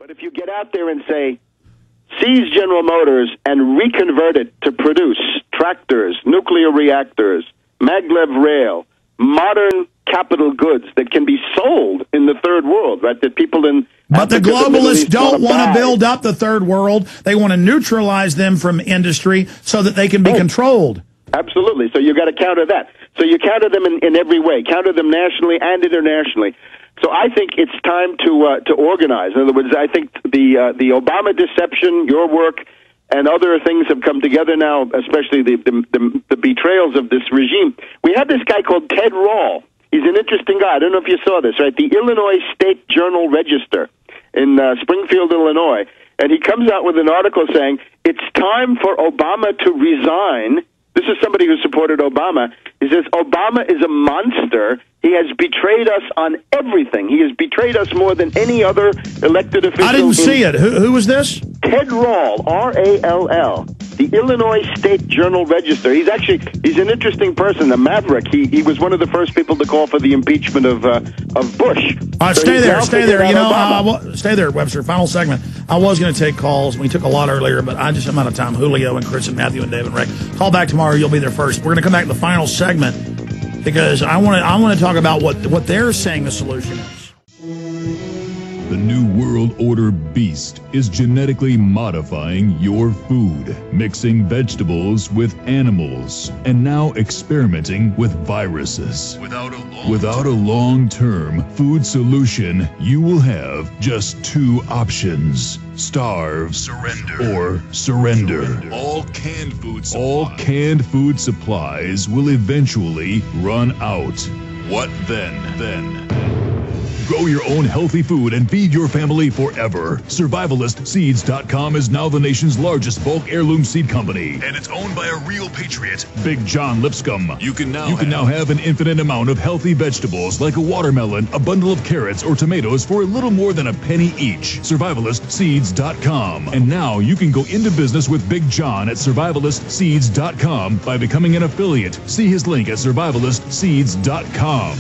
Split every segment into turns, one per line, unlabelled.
But if you get out there and say, seize General Motors and reconvert it to produce tractors, nuclear reactors, maglev rail, modern capital goods that can be sold in the third world, right? That people in
But the
Africa,
globalists don't want to
buy.
build up the third world. They want to neutralize them from industry so that they can be controlled.
Absolutely. So you got to counter that. So you counter them in every way. Counter them nationally and internationally. So I think it's time to organize. In other words, I think the Obama deception, your work, and other things have come together now, especially the betrayals of this regime. We have this guy called Ted Rall. He's an interesting guy. I don't know if you saw this, right? The Illinois State Journal-Register in Springfield, Illinois. And he comes out with an article saying, it's time for Obama to resign. This is somebody who supported Obama. He says, Obama is a monster. He has betrayed us on everything. He has betrayed us more than any other elected official.
I didn't see it. Who was this?
Ted Rall, R-A-L-L, the Illinois State Journal-Register. He's an interesting person, a maverick. He was one of the first people to call for the impeachment of Bush.
Stay there. Stay there, Webster. Final segment. I was going to take calls. We took a lot earlier, but I'm out of time. Julio and Chris and Matthew and David and Rick. Call back tomorrow. You'll be there first. We're going to come back to the final segment because I want to talk about what they're saying the solution is.
The New World Order beast is genetically modifying your food, mixing vegetables with animals, and now experimenting with viruses. Without a long-term food solution, you will have just two options: starve, or surrender. All canned food supplies will eventually run out. What then? Grow your own healthy food and feed your family forever. SurvivalistSeeds.com is now the nation's largest bulk heirloom seed company, and it's owned by a real patriot, Big John Lipscomb. You can now have an infinite amount of healthy vegetables like a watermelon, a bundle of carrots, or tomatoes for a little more than a penny each. SurvivalistSeeds.com. And now you can go into business with Big John at SurvivalistSeeds.com by becoming an affiliate. See his link at SurvivalistSeeds.com.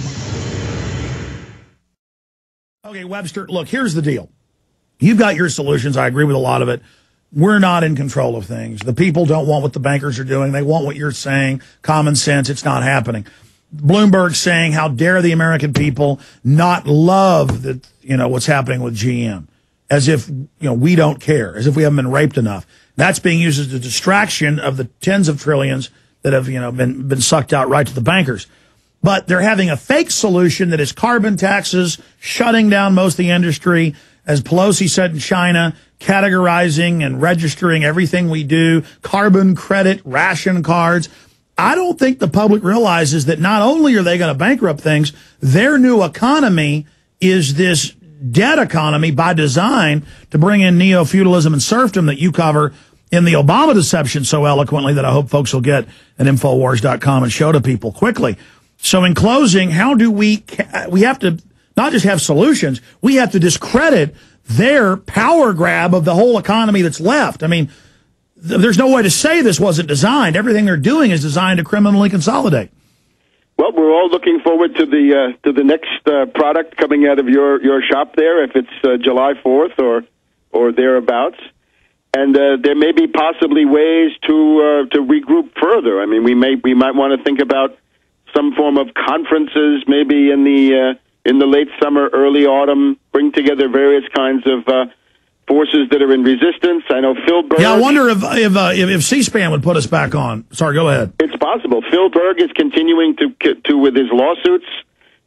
Okay, Webster, look, here's the deal. You've got your solutions. I agree with a lot of it. We're not in control of things. The people don't want what the bankers are doing. They want what you're saying. Common sense, it's not happening. Bloomberg saying, how dare the American people not love what's happening with GM, as if we don't care, as if we haven't been raped enough. That's being used as a distraction of the tens of trillions that have been sucked out right to the bankers. But they're having a fake solution that is carbon taxes, shutting down most of the industry, as Pelosi said in China, categorizing and registering everything we do, carbon credit, ration cards. I don't think the public realizes that not only are they going to bankrupt things, their new economy is this debt economy by design to bring in neo-feudalism and serfdom that you cover in the Obama deception so eloquently that I hope folks will get at Infowars.com and show to people quickly. So in closing, how do we have to not just have solutions, we have to discredit their power grab of the whole economy that's left. I mean, there's no way to say this wasn't designed. Everything they're doing is designed to criminally consolidate.
Well, we're all looking forward to the next product coming out of your shop there, if it's July 4th or thereabouts. And there may be possibly ways to regroup further. I mean, we might want to think about some form of conferences, maybe in the late summer, early autumn, bring together various kinds of forces that are in resistance. I know Phil Berg.
Yeah, I wonder if C-SPAN would put us back on. Sorry, go ahead.
It's possible. Phil Berg is continuing to with his lawsuits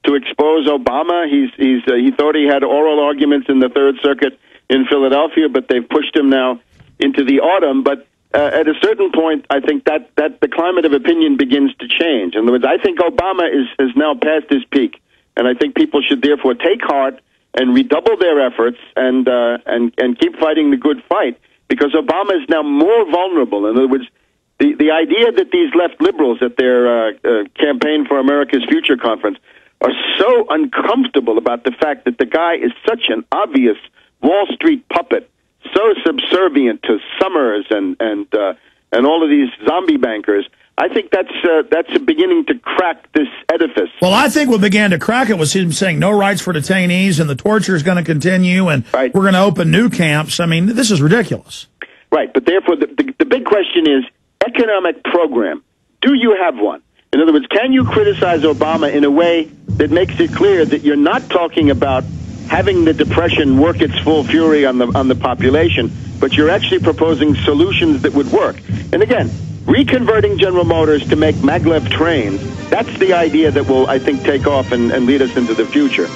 to expose Obama. He thought he had oral arguments in the Third Circuit in Philadelphia, but they've pushed him now into the autumn. But at a certain point, I think that the climate of opinion begins to change. In other words, I think Obama has now passed his peak, and I think people should therefore take heart and redouble their efforts and keep fighting the good fight, because Obama is now more vulnerable. In other words, the idea that these left liberals at their Campaign for America's Future conference are so uncomfortable about the fact that the guy is such an obvious Wall Street puppet, so subservient to Summers and all of these zombie bankers. I think that's beginning to crack this edifice.
Well, I think what began to crack it was him saying no rights for detainees and the torture is going to continue and we're going to open new camps. I mean, this is ridiculous.
Right, but therefore the big question is economic program. Do you have one? In other words, can you criticize Obama in a way that makes it clear that you're not talking about having the Depression work its full fury on the population, but you're actually proposing solutions that would work? And again, reconverting General Motors to make maglev trains, that's the idea that will, I think, take off and lead us into the future.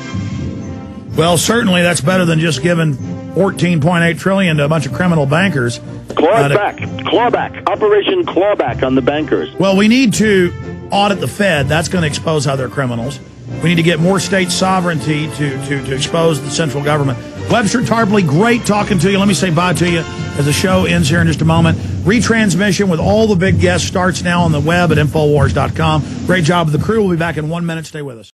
Well, certainly that's better than just giving $14.8 trillion to a bunch of criminal bankers.
Clawback, Operation Clawback on the bankers.
Well, we need to audit the Fed. That's going to expose how they're criminals. We need to get more state sovereignty to expose the central government. Webster, Tarpley, great talking to you. Let me say bye to you as the show ends here in just a moment. Retransmission with all the big guests starts now on the web at Infowars.com. Great job with the crew. We'll be back in 1 minute. Stay with us.